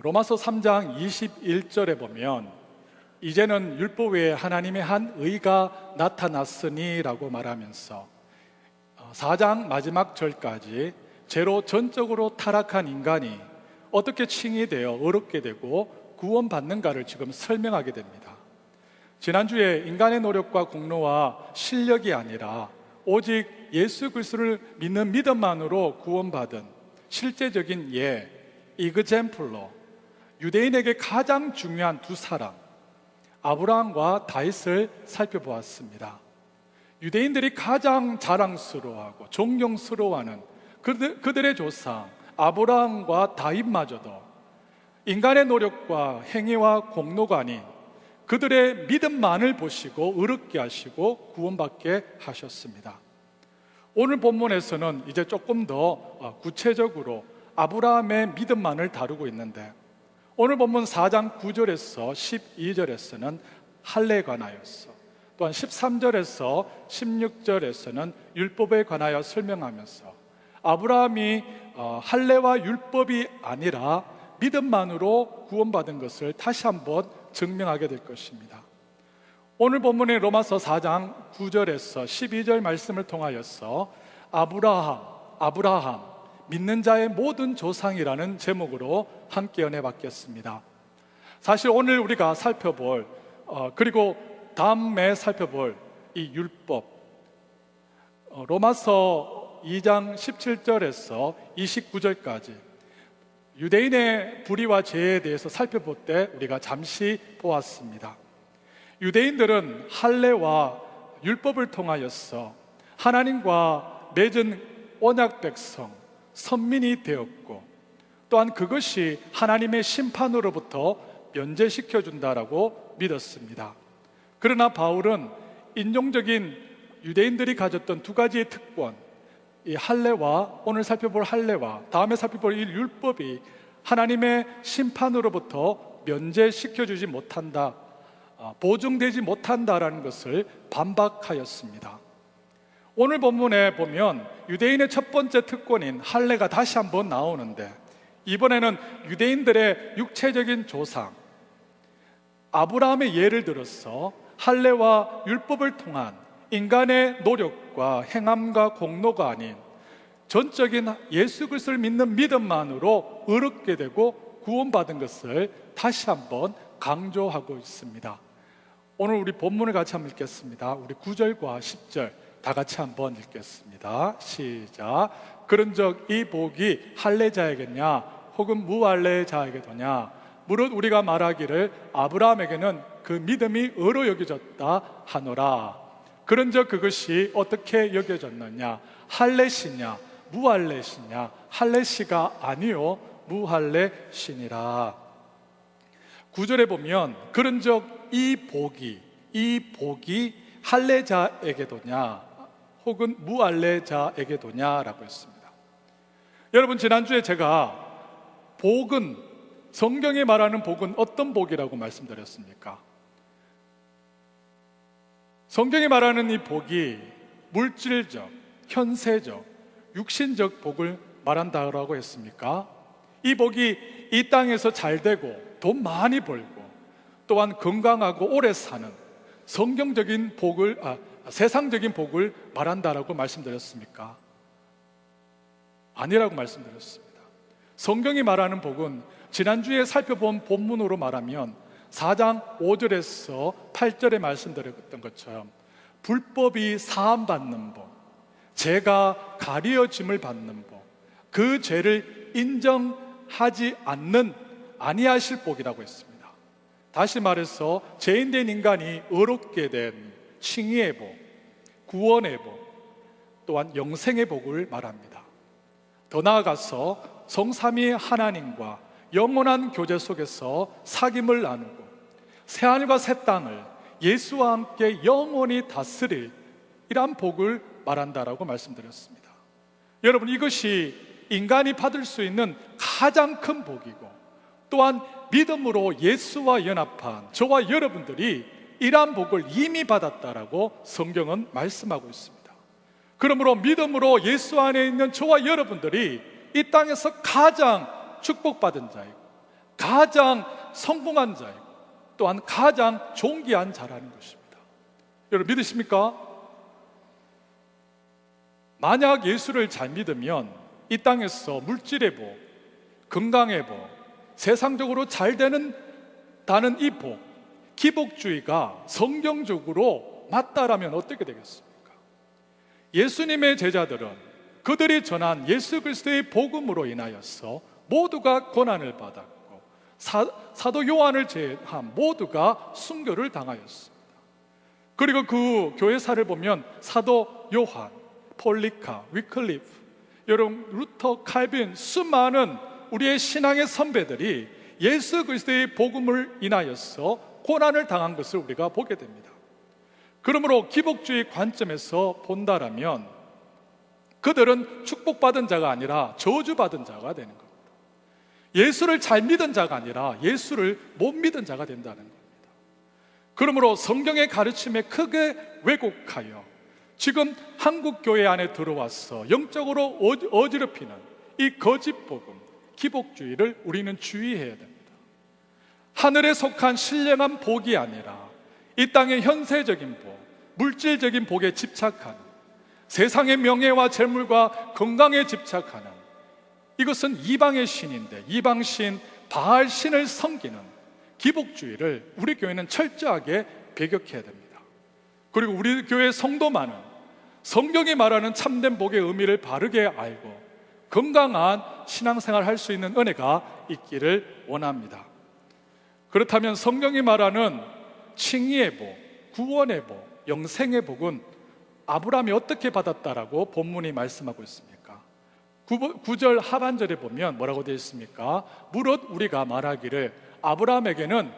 로마서 3장 21절에 보면 이제는 율법 외에 하나님의 한 의가 나타났으니 라고 말하면서 4장 마지막 절까지 죄로 전적으로 타락한 인간이 어떻게 칭이 되어 어렵게 되고 구원받는가를 지금 설명하게 됩니다. 지난주에 인간의 노력과 공로와 실력이 아니라 오직 예수 그리스도를 믿는 믿음만으로 구원받은 실제적인 예, 이그젠플로 유대인에게 가장 중요한 두 사람 아브라함과 다윗을 살펴보았습니다. 유대인들이 가장 자랑스러워하고 존경스러워하는 그들의 조상 아브라함과 다윗마저도 인간의 노력과 행위와 공로가 아닌 그들의 믿음만을 보시고 의롭게 하시고 구원받게 하셨습니다. 오늘 본문에서는 이제 조금 더 구체적으로 아브라함의 믿음만을 다루고 있는데 오늘 본문 4장 9절에서 12절에서는 할례에 관하여서 또한 13절에서 16절에서는 율법에 관하여 설명하면서 아브라함이 할례와 율법이 아니라 믿음만으로 구원받은 것을 다시 한번 증명하게 될 것입니다. 오늘 본문의 로마서 4장 9절에서 12절 말씀을 통하여서 아브라함 믿는 자의 모든 조상이라는 제목으로 함께 연애받겠습니다. 사실 오늘 우리가 살펴볼 그리고 다음에 살펴볼 이 율법 로마서 2장 17절에서 29절까지 유대인의 불의와 죄에 대해서 살펴볼 때 우리가 잠시 보았습니다. 유대인들은 할례와 율법을 통하여서 하나님과 맺은 언약 백성 선민이 되었고 또한 그것이 하나님의 심판으로부터 면제시켜 준다라고 믿었습니다. 그러나 바울은 인종적인 유대인들이 가졌던 두 가지의 특권, 이 할례와 오늘 살펴볼 할례와 다음에 살펴볼 이 율법이 하나님의 심판으로부터 면제시켜 주지 못한다, 보증되지 못한다라는 것을 반박하였습니다. 오늘 본문에 보면 유대인의 첫 번째 특권인 할례가 다시 한번 나오는데 이번에는 유대인들의 육체적인 조상 아브라함의 예를 들어서 할례와 율법을 통한 인간의 노력과 행함과 공로가 아닌 전적인 예수 그리스도를 믿는 믿음만으로 의롭게 되고 구원받은 것을 다시 한번 강조하고 있습니다. 오늘 우리 본문을 같이 한번 읽겠습니다. 우리 9절과 10절 다 같이 한번 읽겠습니다. 시작. 그런즉 이 복이 할례자에게냐 혹은 무할례자에게도냐 무릇 우리가 말하기를 아브라함에게는 그 믿음이 의로 여겨졌다 하노라. 그런즉 그것이 어떻게 여겨졌느냐 할례시냐 무할례시냐 할례시가 아니요 무할례시니라. 9절에 보면 그런즉 이 복이 할례자에게도냐 혹은 무할례자에게도냐라고 했습니다. 여러분 지난주에 제가 복은 성경에 말하는 복은 어떤 복이라고 말씀드렸습니까? 성경이 말하는 이 복이 물질적, 현세적, 육신적 복을 말한다고 했습니까? 이 복이 이 땅에서 잘 되고 돈 많이 벌고 또한 건강하고 오래 사는 성경적인 복을 세상적인 복을 말한다라고 말씀드렸습니까? 아니라고 말씀드렸습니다. 성경이 말하는 복은 지난주에 살펴본 본문으로 말하면 4장 5절에서 8절에 말씀드렸던 것처럼 불법이 사함받는 복, 죄가 가려짐을 받는 복, 그 죄를 인정하지 아니하실 복이라고 했습니다. 다시 말해서 죄인된 인간이 의롭게 된 칭의의 복, 구원의 복, 또한 영생의 복을 말합니다. 더 나아가서 성삼위 하나님과 영원한 교제 속에서 사귐을 나누고 새하늘과 새 땅을 예수와 함께 영원히 다스릴 이러한 복을 말한다라고 말씀드렸습니다. 여러분 이것이 인간이 받을 수 있는 가장 큰 복이고 또한 믿음으로 예수와 연합한 저와 여러분들이 이러한 복을 이미 받았다라고 성경은 말씀하고 있습니다. 그러므로 믿음으로 예수 안에 있는 저와 여러분들이 이 땅에서 가장 축복받은 자이고 가장 성공한 자이고 또한 가장 존귀한 자라는 것입니다. 여러분 믿으십니까? 만약 예수를 잘 믿으면 이 땅에서 물질의 복, 건강의 복, 세상적으로 잘 되는다는 이 복, 기복주의가 성경적으로 맞다라면 어떻게 되겠습니까? 예수님의 제자들은 그들이 전한 예수 그리스도의 복음으로 인하여서 모두가 고난을 받았고 사도 요한을 제외한 모두가 순교를 당하였습니다. 그리고 그 교회사를 보면 사도 요한, 폴리카, 위클리프, 여러분 루터, 칼빈, 수많은 우리의 신앙의 선배들이 예수 그리스도의 복음을 인하여서 고난을 당한 것을 우리가 보게 됩니다. 그러므로 기복주의 관점에서 본다라면 그들은 축복받은 자가 아니라 저주받은 자가 되는 겁니다. 예수를 잘 믿은 자가 아니라 예수를 못 믿은 자가 된다는 겁니다. 그러므로 성경의 가르침에 크게 왜곡하여 지금 한국 교회 안에 들어와서 영적으로 어지럽히는 이 거짓 복음, 기복주의를 우리는 주의해야 됩니다. 하늘에 속한 신령한 복이 아니라 이 땅의 현세적인 복, 물질적인 복에 집착하는, 세상의 명예와 재물과 건강에 집착하는, 이것은 이방의 신인데 이방신 바알신을 섬기는 기복주의를 우리 교회는 철저하게 배격해야 됩니다. 그리고 우리 교회 성도만은 성경이 말하는 참된 복의 의미를 바르게 알고 건강한 신앙생활을 할 수 있는 은혜가 있기를 원합니다. 그렇다면 성경이 말하는 칭의의 복, 구원의 복, 영생의 복은 아브라함이 어떻게 받았다라고 본문이 말씀하고 있습니까? 9절 하반절에 보면 뭐라고 되어 있습니까? 무릇 우리가 말하기를 아브라함에게는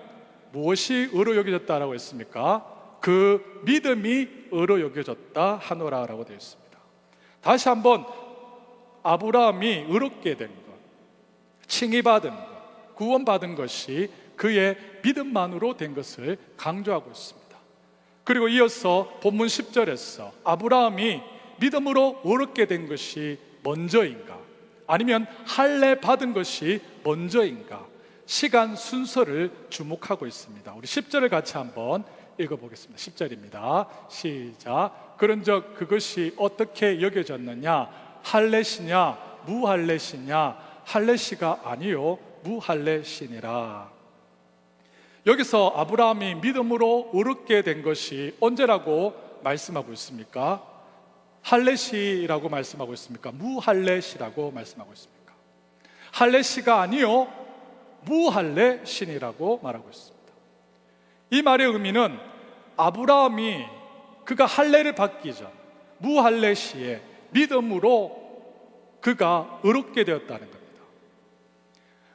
무엇이 의로 여겨졌다라고 했습니까? 그 믿음이 의로 여겨졌다 하노라라고 되어 있습니다. 다시 한번 아브라함이 의롭게 된 것, 칭의받은 것, 구원받은 것이 그의 믿음만으로 된 것을 강조하고 있습니다. 그리고 이어서 본문 10절에서 아브라함이 믿음으로 의롭게 된 것이 먼저인가 아니면 할례 받은 것이 먼저인가 시간 순서를 주목하고 있습니다. 우리 10절을 같이 한번 읽어보겠습니다. 10절입니다. 시작. 그런즉 그것이 어떻게 여겨졌느냐? 할례시냐 무할례시냐? 할례시가 아니요 무할례시니라. 여기서 아브라함이 믿음으로 의롭게 된 것이 언제라고 말씀하고 있습니까? 할례시라고 말씀하고 있습니까? 무할례시라고 말씀하고 있습니까? 할례시가 아니요 무할례신이라고 말하고 있습니다. 이 말의 의미는 아브라함이 그가 할례를 받기 전 무할례시에 믿음으로 그가 의롭게 되었다는 겁니다.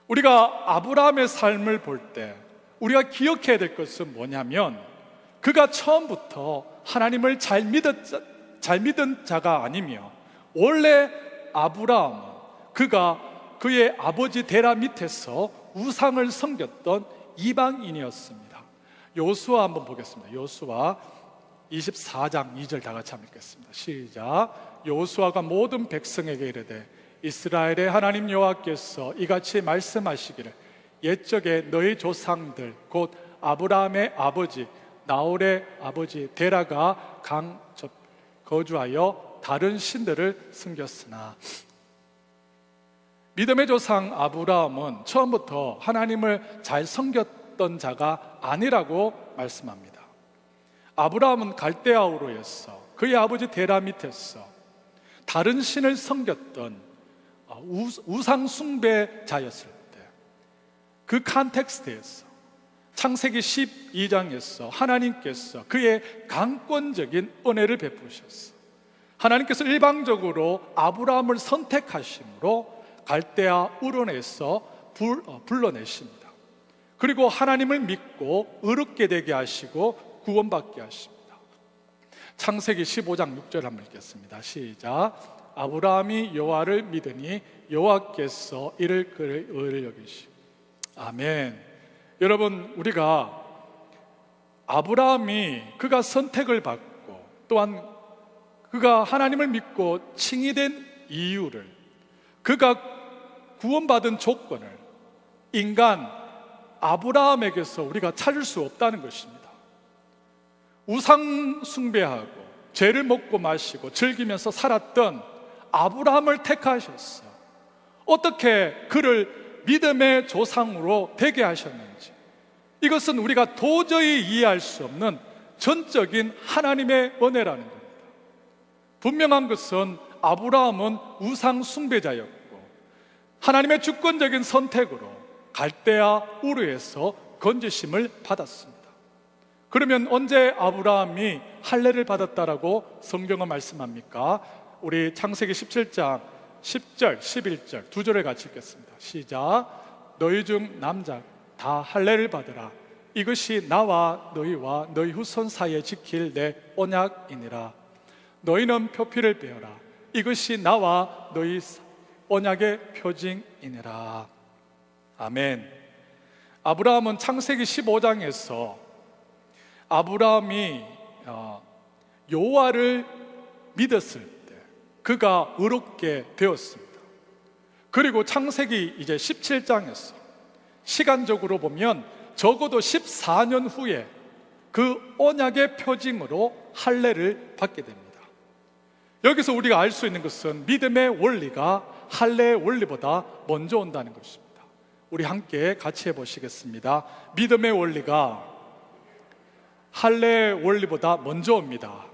우리가 아브라함의 삶을 볼 때 우리가 기억해야 될 것은 뭐냐면 그가 처음부터 하나님을 잘 믿은 자가 아니며 원래 아브라함은 그가 그의 아버지 데라 밑에서 우상을 섬겼던 이방인이었습니다. 여호수아 한번 보겠습니다. 여호수아 24장 2절 다 같이 한번 읽겠습니다. 시작. 여호수아가 모든 백성에게 이르되 이스라엘의 하나님 여호와께서 이같이 말씀하시기를 옛적에 너희 조상들 곧 아브라함의 아버지 나홀의 아버지 데라가 강접 거주하여 다른 신들을 섬겼으나 믿음의 조상 아브라함은 처음부터 하나님을 잘 섬겼던 자가 아니라고 말씀합니다. 아브라함은 갈대아우르에서 그의 아버지 데라 밑에서 다른 신을 섬겼던 우상 숭배자였을 때 그 컨텍스트에서 창세기 12장에서 하나님께서 그의 강권적인 은혜를 베푸셨어. 하나님께서 일방적으로 아브라함을 선택하심으로 갈대아 우르에서 불러내십니다. 그리고 하나님을 믿고 의롭게 되게 하시고 구원받게 하십니다. 창세기 15장 6절 한번 읽겠습니다. 시작. 아브라함이 여호와를 믿으니 여호와께서 이를 그의 의를 여기시고. 아멘. 여러분, 우리가 아브라함이 그가 선택을 받고 또한 그가 하나님을 믿고 칭의된 이유를, 그가 구원받은 조건을 인간 아브라함에게서 우리가 찾을 수 없다는 것입니다. 우상 숭배하고 죄를 먹고 마시고 즐기면서 살았던 아브라함을 택하셨어. 어떻게 그를 믿음의 조상으로 되게 하셨는지, 이것은 우리가 도저히 이해할 수 없는 전적인 하나님의 은혜라는 겁니다. 분명한 것은 아브라함은 우상 숭배자였고 하나님의 주권적인 선택으로 갈대아 우르에서 건지심을 받았습니다. 그러면 언제 아브라함이 할례를 받았다라고 성경은 말씀합니까? 우리 창세기 17장 10절, 11절 두 절을 같이 읽겠습니다. 시작. 너희 중 남자 다 할례를 받으라. 이것이 나와 너희와 너희 후손 사이에 지킬 내 언약이니라. 너희는 표피를 베어라. 이것이 나와 너희 언약의 표징이니라. 아멘. 아브라함은 창세기 15장에서 아브라함이 여호와를 믿었을 때 그가 의롭게 되었습니다. 그리고 창세기 이제 17장에서 시간적으로 보면 적어도 14년 후에 그 언약의 표징으로 할례를 받게 됩니다. 여기서 우리가 알 수 있는 것은 믿음의 원리가 할례의 원리보다 먼저 온다는 것입니다. 우리 함께 같이 해보시겠습니다. 믿음의 원리가 할례의 원리보다 먼저 옵니다.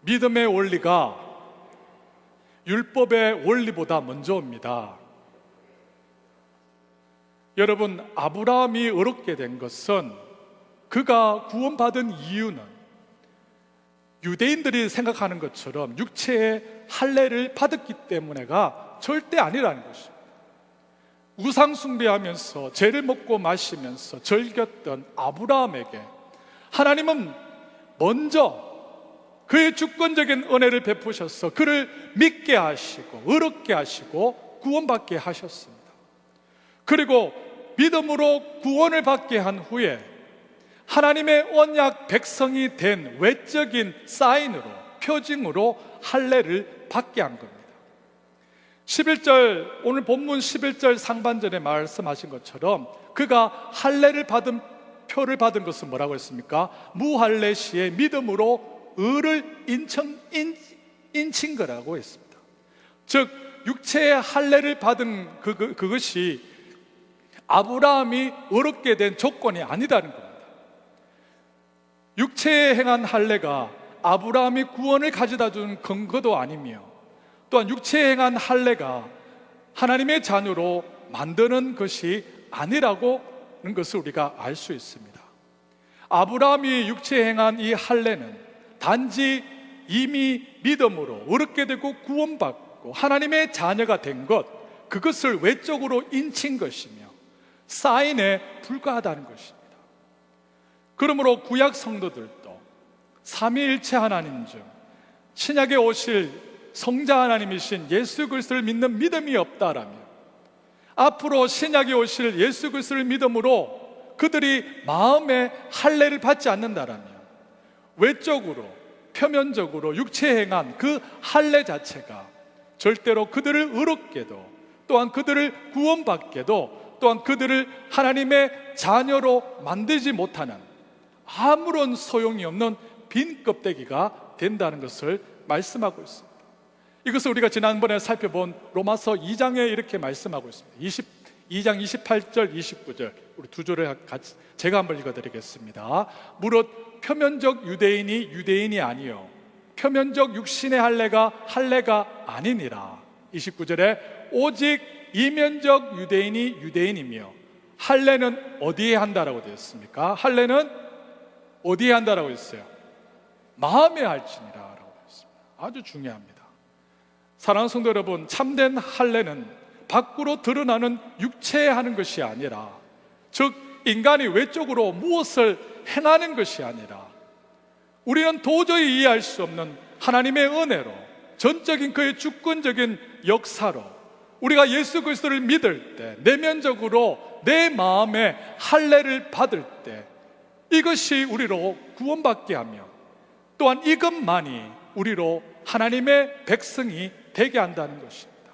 믿음의 원리가 율법의 원리보다 먼저 옵니다. 여러분, 아브라함이 의롭게 된 것은 그가 구원받은 이유는 유대인들이 생각하는 것처럼 육체의 할례를 받았기 때문에가 절대 아니라는 것입니다. 우상 숭배하면서 죄를 먹고 마시면서 즐겼던 아브라함에게 하나님은 먼저 그의 주권적인 은혜를 베푸셔서 그를 믿게 하시고 의롭게 하시고 구원받게 하셨습니다. 그리고 믿음으로 구원을 받게 한 후에 하나님의 언약 백성이 된 외적인 사인으로, 표징으로 할례를 받게 한 겁니다. 11절, 오늘 본문 11절 상반절에 말씀하신 것처럼 그가 할례를 받은 표를 받은 것은 뭐라고 했습니까? 무할례 시에 믿음으로 의를 인친 거라고 했습니다. 즉 육체의 할례를 받은 그것이 아브라함이 의롭게 된 조건이 아니다는 겁니다. 육체에 행한 할례가 아브라함이 구원을 가져다 준 근거도 아니며, 또한 육체에 행한 할례가 하나님의 자녀로 만드는 것이 아니라고 하는 것을 우리가 알 수 있습니다. 아브라함이 육체에 행한 이 할례는 단지 이미 믿음으로 의롭게 되고 구원받고 하나님의 자녀가 된 것, 그것을 외적으로 인친 것이며 사인에 불과하다는 것입니다. 그러므로 구약 성도들도 삼위일체 하나님 중 신약에 오실 성자 하나님이신 예수 그리스도를 믿는 믿음이 없다라면, 앞으로 신약에 오실 예수 그리스도를 믿음으로 그들이 마음에 할례를 받지 않는다라면, 외적으로 표면적으로 육체에 행한 그 할례 자체가 절대로 그들을 의롭게도, 또한 그들을 구원받게도, 또한 그들을 하나님의 자녀로 만들지 못하는 아무런 소용이 없는 빈 껍데기가 된다는 것을 말씀하고 있습니다. 이것을 우리가 지난번에 살펴본 로마서 2장에 이렇게 말씀하고 있습니다. 22장 28절 29절 우리 두 절을 같이 제가 한번 읽어드리겠습니다. 무릇 표면적 유대인이 아니요 표면적 육신의 할례가 아니니라. 29절에 오직 이면적 유대인이 유대인이며, 할례는 어디에 한다라고 되어 있습니까? 할례는 어디에 한다라고 했어요? 마음에 할지니라 라고 되어 있습니다. 아주 중요합니다. 사랑하는 성도 여러분, 참된 할례는 밖으로 드러나는 육체에 하는 것이 아니라, 즉 인간이 외적으로 무엇을 행하는 것이 아니라, 우리는 도저히 이해할 수 없는 하나님의 은혜로, 전적인 그의 주권적인 역사로 우리가 예수 그리스도를 믿을 때, 내면적으로 내 마음에 할례를 받을 때, 이것이 우리로 구원받게 하며, 또한 이것만이 우리로 하나님의 백성이 되게 한다는 것입니다.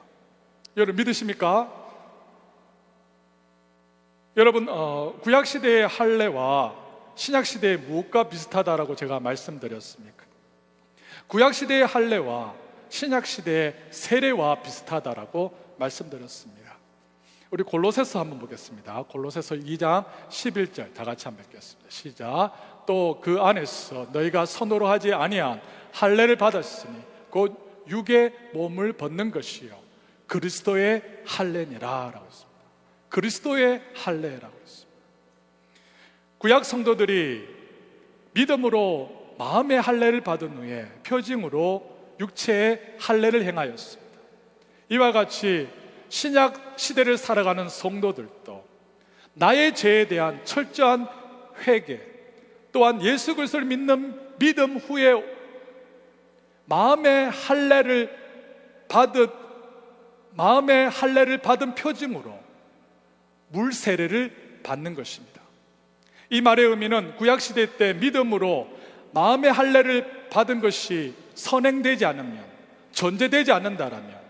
여러분 믿으십니까? 여러분, 구약 시대의 할례와 신약 시대의 무엇과 비슷하다라고 제가 말씀드렸습니까? 구약 시대의 할례와 신약 시대의 세례와 비슷하다라고 말씀드렸습니다. 우리 골로새서 한번 보겠습니다. 골로새서 2장 11절 다 같이 한번 읽겠습니다. 시작. 또 그 안에서 너희가 손으로 하지 아니한 할례를 받았으니 곧 육의 몸을 벗는 것이요 그리스도의 할례니라 라고 했습니다. 그리스도의 할례라고 했습니다. 구약 성도들이 믿음으로 마음의 할례를 받은 후에 표징으로 육체의 할례를 행하였습니다. 이와 같이 신약 시대를 살아가는 성도들도 나의 죄에 대한 철저한 회개, 또한 예수 그리스도를 믿는 믿음 후에 마음의 할례를 받은 표징으로 물 세례를 받는 것입니다. 이 말의 의미는 구약 시대 때 믿음으로 마음의 할례를 받은 것이 선행되지 않으면, 전제되지 않는다라면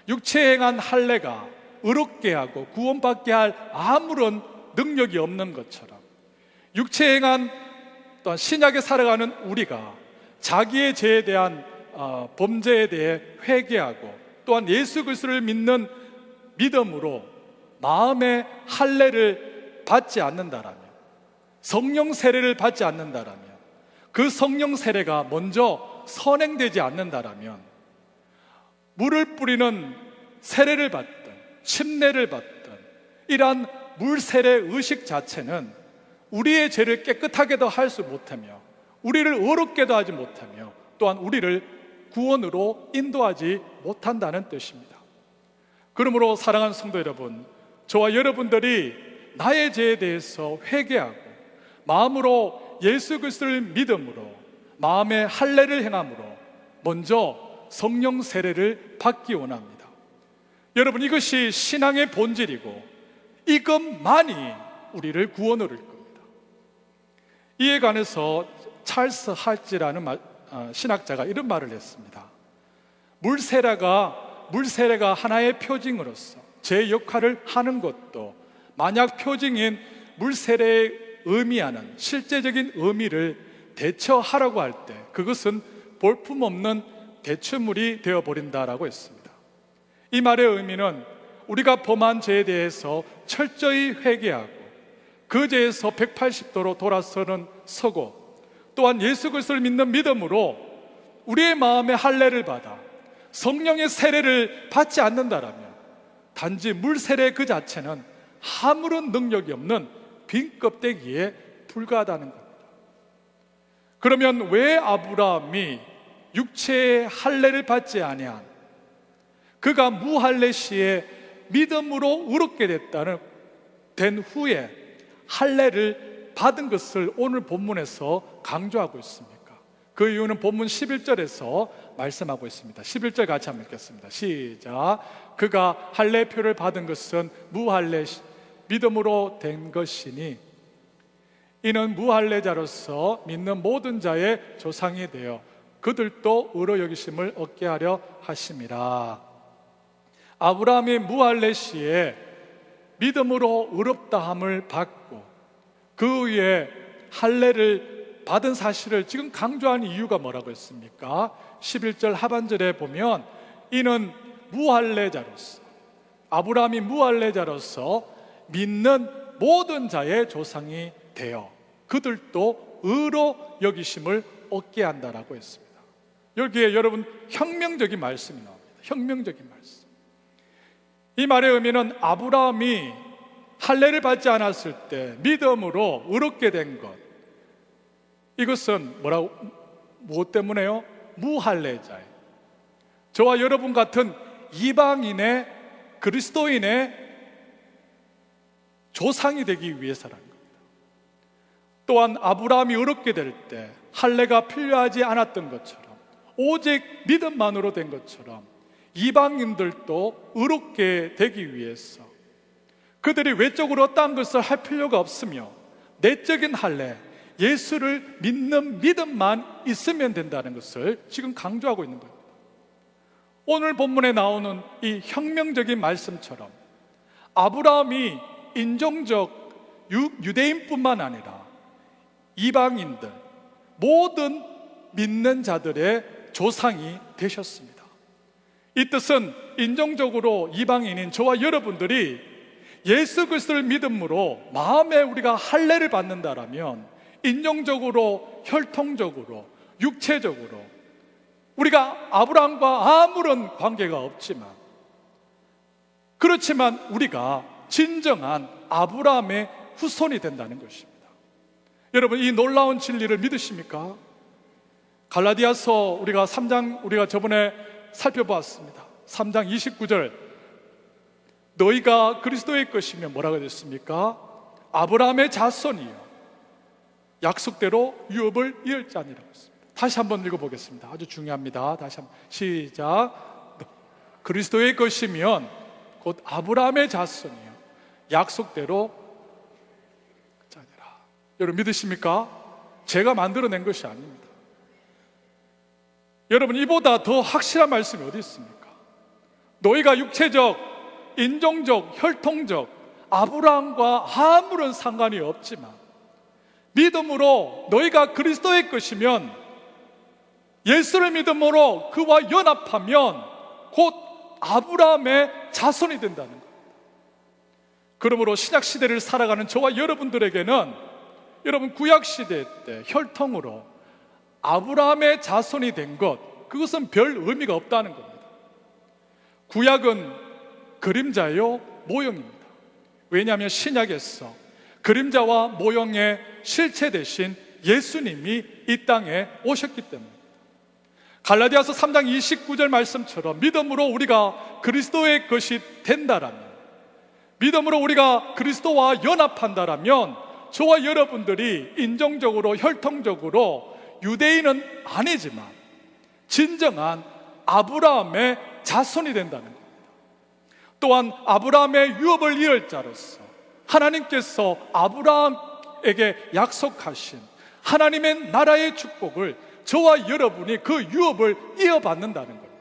육체에 행한 할례가 의롭게 하고 구원받게 할 아무런 능력이 없는 것처럼, 육체에 행한 또한 신약에 살아가는 우리가 자기의 죄에 대한 범죄에 대해 회개하고 또한 예수 그리스도를 믿는 믿음으로 마음의 할례를 받지 않는다라면, 성령 세례를 받지 않는다라면, 그 성령 세례가 먼저 선행되지 않는다라면 물을 뿌리는 세례를 받든 침례를 받든 이러한 물 세례 의식 자체는 우리의 죄를 깨끗하게도 할 수 못하며 우리를 의롭게도 하지 못하며 또한 우리를 구원으로 인도하지 못한다는 뜻입니다. 그러므로 사랑하는 성도 여러분, 저와 여러분들이 나의 죄에 대해서 회개하고 마음으로 예수 그리스도를 믿음으로 마음의 할례를 행함으로 먼저 성령 세례를 받기 원합니다. 여러분, 이것이 신앙의 본질이고 이것만이 우리를 구원으로 이끌 겁니다. 이에 관해서 찰스 할지라는 신학자가 이런 말을 했습니다. 물세례가 하나의 표징으로서 제 역할을 하는 것도 만약 표징인 물세례의 의미하는 실제적인 의미를 대처하라고 할 때 그것은 볼품없는 대추물이 되어버린다라고 했습니다. 이 말의 의미는 우리가 범한 죄에 대해서 철저히 회개하고 그 죄에서 180도로 서고 또한 예수 그리스도를 믿는 믿음으로 우리의 마음에 할례를 받아 성령의 세례를 받지 않는다라면 단지 물 세례 그 자체는 아무런 능력이 없는 빈 껍데기에 불과하다는 겁니다. 그러면 왜 아브라함이 육체의 할례를 받지 아니한, 그가 무할례 시에 믿음으로 의롭게 된 후에 할례를 받은 것을 오늘 본문에서 강조하고 있습니까? 그 이유는 본문 11절에서 말씀하고 있습니다. 11절 같이 한번 읽겠습니다. 시작. 그가 할례표를 받은 것은 무할례 믿음으로 된 것이니 이는 무할례자로서 믿는 모든 자의 조상이 되어 그들도 의로 여기심을 얻게 하려 하심이라. 아브라함이 무할례 시에 믿음으로 의롭다함을 받고 그 위에 할례를 받은 사실을 지금 강조한 이유가 뭐라고 했습니까? 11절 하반절에 보면 이는 무할례자로서, 아브라함이 무할례자로서 믿는 모든 자의 조상이 되어 그들도 의로 여기심을 얻게 한다라고 했습니다. 여기에 여러분 혁명적인 말씀이 나옵니다. 혁명적인 말씀. 이 말의 의미는 아브라함이 할례를 받지 않았을 때 믿음으로 의롭게 된 것, 이것은 무엇 때문에요? 무할례자예요. 저와 여러분 같은 이방인의 그리스도인의 조상이 되기 위해서라는 겁니다. 또한 아브라함이 의롭게 될 때 할례가 필요하지 않았던 것처럼 오직 믿음만으로 된 것처럼 이방인들도 의롭게 되기 위해서 그들이 외적으로 어떠한 것을 할 필요가 없으며 내적인 할례, 예수를 믿는 믿음만 있으면 된다는 것을 지금 강조하고 있는 겁니다. 오늘 본문에 나오는 이 혁명적인 말씀처럼 아브라함이 인종적 유대인뿐만 아니라 이방인들, 모든 믿는 자들의 조상이 되셨습니다. 이 뜻은 인종적으로 이방인인 저와 여러분들이 예수 그리스도를 믿음으로 마음에 우리가 할례를 받는다라면 인종적으로, 혈통적으로, 육체적으로 우리가 아브라함과 아무런 관계가 없지만, 그렇지만 우리가 진정한 아브라함의 후손이 된다는 것입니다. 여러분, 이 놀라운 진리를 믿으십니까? 갈라디아서 우리가 3장 우리가 저번에 살펴보았습니다. 3장 29절, 너희가 그리스도의 것이면 뭐라고 됐습니까? 아브라함의 자손이요 약속대로 유업을 이을 자니라고 했습니다. 다시 한번 읽어보겠습니다. 아주 중요합니다. 다시 한번 시작. 그리스도의 것이면 곧 아브라함의 자손이요 약속대로 자니라. 여러분 믿으십니까? 제가 만들어낸 것이 아닙니다. 여러분, 이보다 더 확실한 말씀이 어디 있습니까? 너희가 육체적, 인종적, 혈통적 아브라함과 아무런 상관이 없지만 믿음으로 너희가 그리스도의 것이면, 예수를 믿음으로 그와 연합하면 곧 아브라함의 자손이 된다는 겁니다. 그러므로 신약시대를 살아가는 저와 여러분들에게는, 여러분 구약시대 때 혈통으로 아브라함의 자손이 된 것, 그것은 별 의미가 없다는 겁니다. 구약은 그림자요 모형입니다. 왜냐하면 신약에서 그림자와 모형의 실체 대신 예수님이 이 땅에 오셨기 때문입니다. 갈라디아서 3장 29절 말씀처럼 믿음으로 우리가 그리스도의 것이 된다라면, 믿음으로 우리가 그리스도와 연합한다라면 저와 여러분들이 인종적으로, 혈통적으로 유대인은 아니지만 진정한 아브라함의 자손이 된다는 겁니다. 또한 아브라함의 유업을 이을 자로서 하나님께서 아브라함에게 약속하신 하나님의 나라의 축복을 저와 여러분이 그 유업을 이어받는다는 겁니다.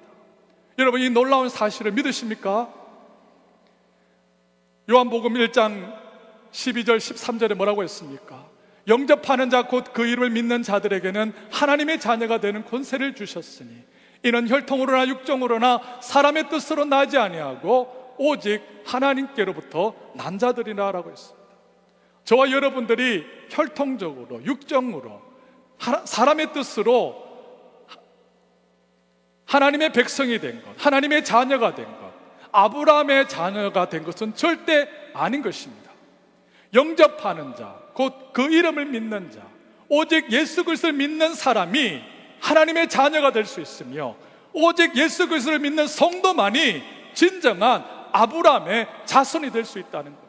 여러분, 이 놀라운 사실을 믿으십니까? 요한복음 1장 12절 13절에 뭐라고 했습니까? 영접하는 자 곧 그 이름을 믿는 자들에게는 하나님의 자녀가 되는 권세를 주셨으니 이는 혈통으로나 육정으로나 사람의 뜻으로 나지 아니하고 오직 하나님께로부터 난 자들이라라고 했습니다. 저와 여러분들이 혈통적으로, 육정으로, 사람의 뜻으로 하나님의 백성이 된 것, 하나님의 자녀가 된 것, 아브라함의 자녀가 된 것은 절대 아닌 것입니다. 영접하는 자, 곧 그 이름을 믿는 자, 오직 예수 그리스도를 믿는 사람이 하나님의 자녀가 될 수 있으며, 오직 예수 그리스도를 믿는 성도만이 진정한 아브라함의 자손이 될 수 있다는 겁니다.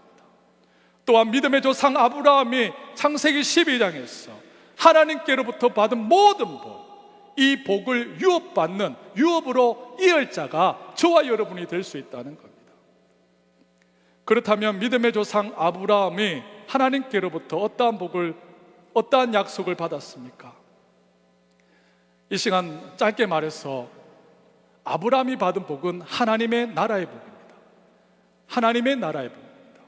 또한 믿음의 조상 아브라함이 창세기 12장에서 하나님께로부터 받은 모든 복, 이 복을 유업받는, 유업으로 이을 자가 저와 여러분이 될 수 있다는 겁니다. 그렇다면 믿음의 조상 아브라함이 하나님께로부터 어떠한 복을, 어떠한 약속을 받았습니까? 이 시간 짧게 말해서 아브라함이 받은 복은 하나님의 나라의 복입니다. 하나님의 나라의 복입니다.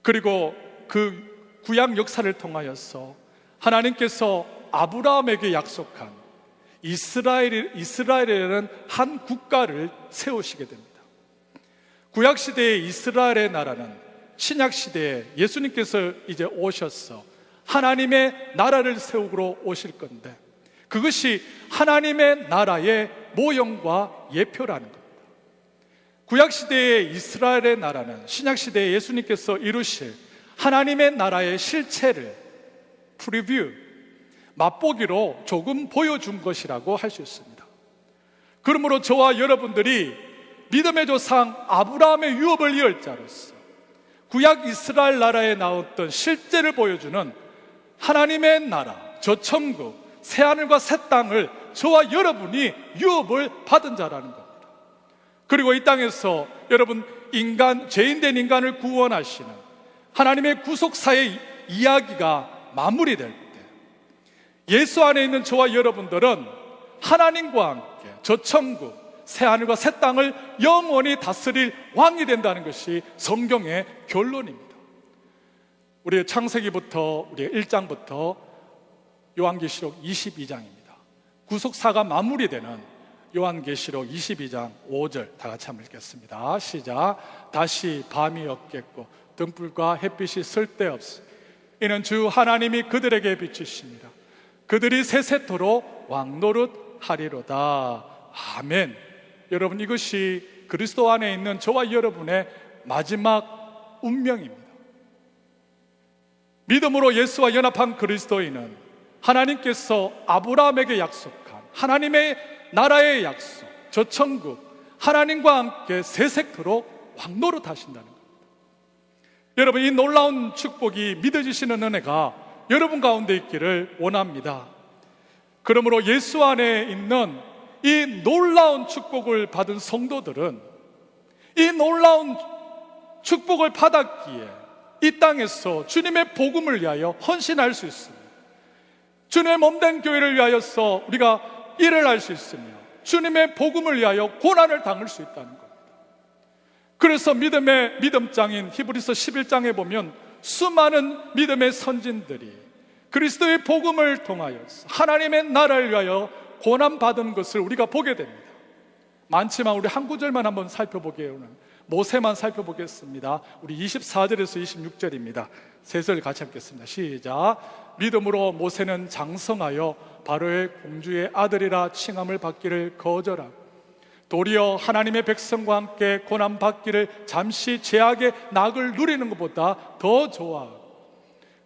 그리고 그 구약 역사를 통하여서 하나님께서 아브라함에게 약속한 이스라엘이라는 한 국가를 세우시게 됩니다. 구약시대의 이스라엘의 나라는 신약시대에 예수님께서 이제 오셔서 하나님의 나라를 세우러 오실 건데, 그것이 하나님의 나라의 모형과 예표라는 겁니다. 구약시대의 이스라엘의 나라는 신약시대에 예수님께서 이루실 하나님의 나라의 실체를 프리뷰, 맛보기로 조금 보여준 것이라고 할 수 있습니다. 그러므로 저와 여러분들이 믿음의 조상 아브라함의 유업을 이을 자로서 구약 이스라엘 나라에 나왔던 실제를 보여주는 하나님의 나라, 저 천국, 새하늘과 새 땅을 저와 여러분이 유업을 받은 자라는 겁니다. 그리고 이 땅에서 여러분, 죄인된 인간을 구원하시는 하나님의 구속사의 이야기가 마무리될 때, 예수 안에 있는 저와 여러분들은 하나님과 함께 저 천국, 새하늘과 새 땅을 영원히 다스릴 왕이 된다는 것이 성경의 결론입니다. 우리 창세기부터 우리 1장부터 요한계시록 22장입니다. 구속사가 마무리되는 요한계시록 22장 5절 다 같이 한번 읽겠습니다. 시작. 다시 밤이 없겠고 등불과 햇빛이 쓸데없으 이는 주 하나님이 그들에게 비치십니다. 그들이 세세토록 왕노릇 하리로다. 아멘. 여러분, 이것이 그리스도 안에 있는 저와 여러분의 마지막 운명입니다. 믿음으로 예수와 연합한 그리스도인은 하나님께서 아브라함에게 약속한 하나님의 나라의 약속, 저 천국, 하나님과 함께 세세토록 왕노릇 하신다는 겁니다. 여러분, 이 놀라운 축복이 믿어지시는 은혜가 여러분 가운데 있기를 원합니다. 그러므로 예수 안에 있는 이 놀라운 축복을 받은 성도들은 이 놀라운 축복을 받았기에 이 땅에서 주님의 복음을 위하여 헌신할 수 있습니다. 주님의 몸된 교회를 위하여서 우리가 일을 할 수 있으며 주님의 복음을 위하여 고난을 당할 수 있다는 겁니다. 그래서 믿음의 믿음장인 히브리서 11장에 보면 수많은 믿음의 선진들이 그리스도의 복음을 통하여 하나님의 나라를 위하여 고난받은 것을 우리가 보게 됩니다. 많지만 우리 한 구절만 한번 살펴보게요. 모세만 살펴보겠습니다. 우리 24절에서 26절입니다. 세 절 같이 읽겠습니다. 시작. 믿음으로 모세는 장성하여 바로의 공주의 아들이라 칭함을 받기를 거절하고 도리어 하나님의 백성과 함께 고난받기를 잠시 죄악의 낙을 누리는 것보다 더 좋아하고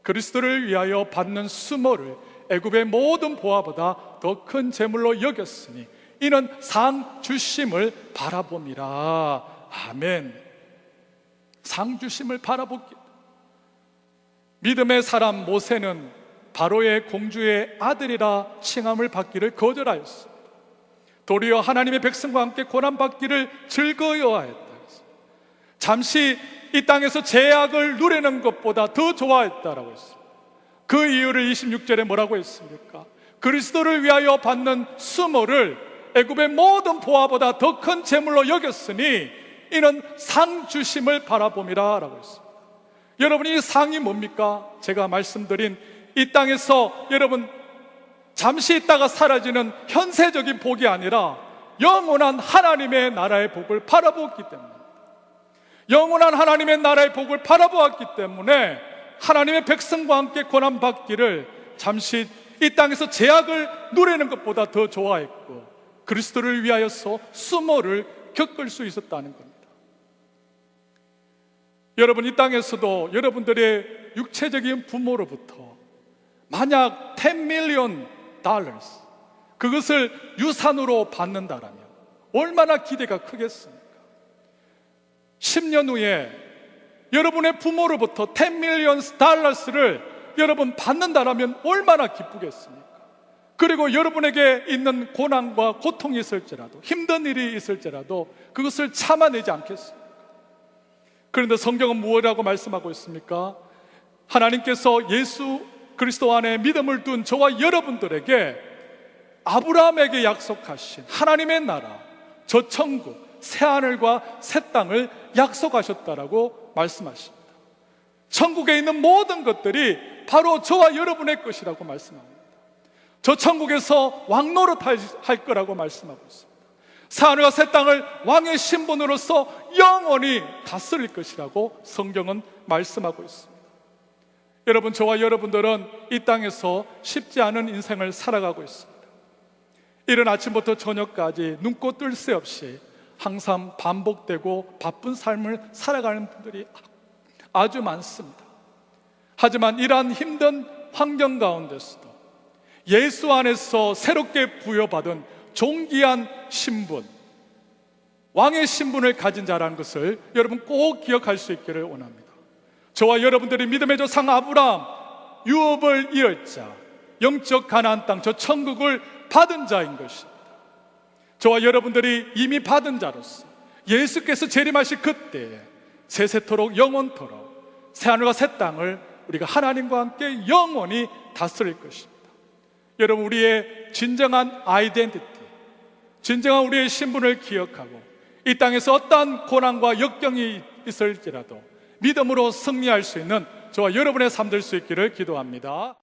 그리스도를 위하여 받는 수모를 애굽의 모든 보화보다 더 큰 재물로 여겼으니 이는 상 주심을 바라봄이라. 아멘. 상 주심을 바라보기. 믿음의 사람 모세는 바로의 공주의 아들이라 칭함을 받기를 거절하였습니다. 도리어 하나님의 백성과 함께 고난받기를 즐거워하였다. 잠시 이 땅에서 죄악을 누리는 것보다 더 좋아했다라고 했습니다. 그 이유를 26절에 뭐라고 했습니까? 그리스도를 위하여 받는 수모를 애굽의 모든 보화보다 더 큰 재물로 여겼으니 이는 상 주심을 바라봄이라 라고 했습니다. 여러분, 이 상이 뭡니까? 제가 말씀드린 이 땅에서 여러분 잠시 있다가 사라지는 현세적인 복이 아니라 영원한 하나님의 나라의 복을 바라보았기 때문에, 영원한 하나님의 나라의 복을 바라보았기 때문에 하나님의 백성과 함께 고난받기를 잠시 이 땅에서 죄악을 누리는 것보다 더 좋아했고 그리스도를 위하여서 수모를 겪을 수 있었다는 겁니다. 여러분, 이 땅에서도 여러분들의 육체적인 부모로부터 만약 10 million dollars 그것을 유산으로 받는다라면 얼마나 기대가 크겠습니까? 10년 후에 여러분의 부모로부터 10 million dollars를 여러분 받는다라면 얼마나 기쁘겠습니까? 그리고 여러분에게 있는 고난과 고통이 있을지라도, 힘든 일이 있을지라도 그것을 참아내지 않겠습니까? 그런데 성경은 무엇이라고 말씀하고 있습니까? 하나님께서 예수 그리스도 안에 믿음을 둔 저와 여러분들에게 아브라함에게 약속하신 하나님의 나라, 저 천국, 새하늘과 새 땅을 약속하셨다라고 말씀하십니다. 천국에 있는 모든 것들이 바로 저와 여러분의 것이라고 말씀합니다. 저 천국에서 왕노릇 할 거라고 말씀하고 있습니다. 새하늘과 새 땅을 왕의 신분으로서 영원히 다스릴 것이라고 성경은 말씀하고 있습니다. 여러분, 저와 여러분들은 이 땅에서 쉽지 않은 인생을 살아가고 있습니다. 이른 아침부터 저녁까지 눈코 뜰 새 없이 항상 반복되고 바쁜 삶을 살아가는 분들이 아주 많습니다. 하지만 이러한 힘든 환경 가운데서도 예수 안에서 새롭게 부여받은 존귀한 신분, 왕의 신분을 가진 자라는 것을 여러분 꼭 기억할 수 있기를 원합니다. 저와 여러분들이 믿음의 조상 아브라함, 유업을 이을 자, 영적 가나안 땅, 저 천국을 받은 자인 것입니다. 저와 여러분들이 이미 받은 자로서 예수께서 재림하실 그때에 세세토록 영원토록 새하늘과 새 땅을 우리가 하나님과 함께 영원히 다스릴 것입니다. 여러분, 우리의 진정한 아이덴티티, 진정한 우리의 신분을 기억하고 이 땅에서 어떠한 고난과 역경이 있을지라도 믿음으로 승리할 수 있는 저와 여러분의 삶 될 수 있기를 기도합니다.